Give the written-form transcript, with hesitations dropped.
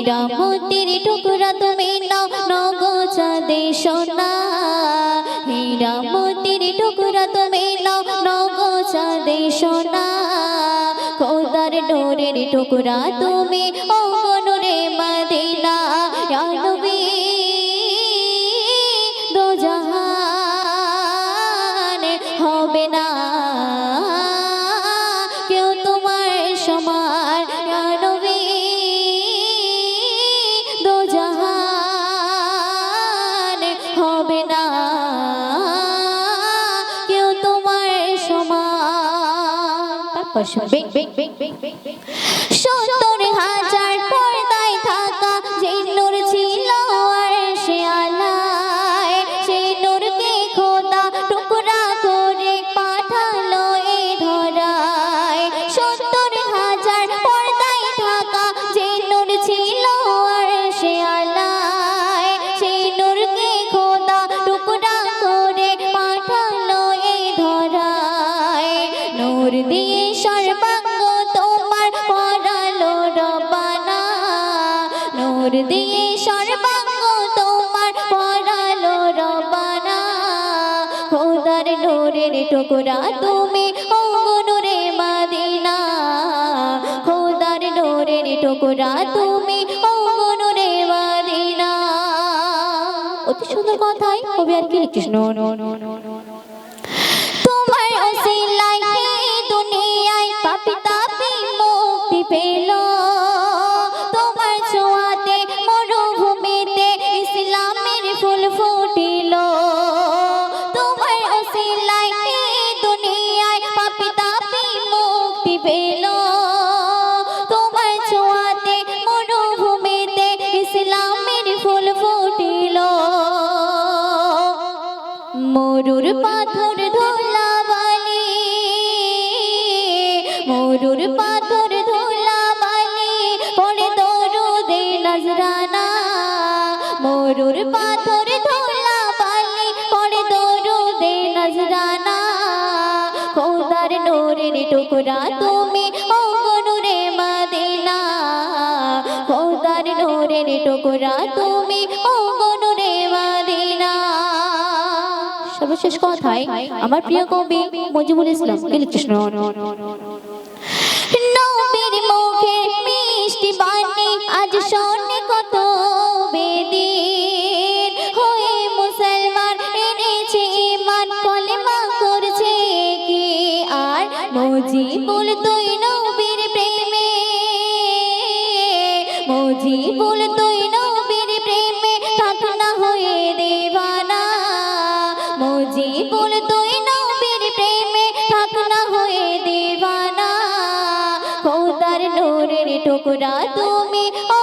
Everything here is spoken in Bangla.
হীরা মোতির টুকরা তুমি নাও নগো চাঁদে সোনা হীরা মোতির টুকরা তুমি নাও নগো চাঁদে সোনা খোদার নূরের টুকরা তুমি ও গো নূরে মদিনা ইয়া নবী দো জাহান হবে না কেউ তোমার সমান ইয়া নবী দো জাহান হবে না কেউ তোমার সমান তারপর শুনবে ৭০,০০০ পর্দায় থাকা যে নূর ছিল আরশে আলায় সেই নূরকে খোদা টুকরা করে পাঠালো এই ধরায় ৭০,০০০ পর্দায় থাকা যে নূর ছিল আরশে আলায় সেই নূরকে খোদা টুকরা করে পাঠালো এই ধরায় নূর দিয়ে সর্বাঙ্গ তোমার পরালো রব্বানা নূর দিয়ে সর্বাঙ্গ তোমার পরালো রব্বানা খোদার নূরের টুকরা তুমি ও গো নূরে মদিনা খোদার নূরের টুকরা তুমি ও গো নূরে মদিনা অতি সুন্দর কথাই কবি আর কি কৃষ্ণ তোমার ওসিলায় এই দুনিয়ায় পাপী তাপী মুক্তি পেল তোমার ছোঁয়াতে মরুভূমিতে ইসলামের ফুল ফুটিল তোমার ওসিলায় এই দুনিয়ায় পাপী তাপী মুক্তি পেল তোমার ছোঁয়াতে মরুভূমিতে ইসলামের ফুল ফুটিল মরুর পাথর ধুলাবালি মরুর পাথর ধুলাবালি পড়ে দরুদে নজরানা মরুর পাথর ধুলাবালি পড়ে দরুদে নজরানা খোদার নূরের টুকরা তুমি ও গো নূরে মদিনা খোদার নূরের টুকরা তুমি ও গো নূরে মদিনা সর্বশেষ কথায় আমার প্রিয় কবি মজিবুল ইসলাম কৃষ্ণ নবীর মুখে মিষ্টি বাণী আজ শোনে কত বেদিন হয়ে মুসলমান এনেছে ঈমান কলেমা করছে কি আর মজিবুল তুই নবীর প্রেমে মজিবুল তুই নবীর প্রেমে থাক না হয়ে দেওয়ানা মজিবুল তুই নবীর প্রেমে থাক না হয়ে দেওয়ানা খোদার নূরের টুকরা তুমি ও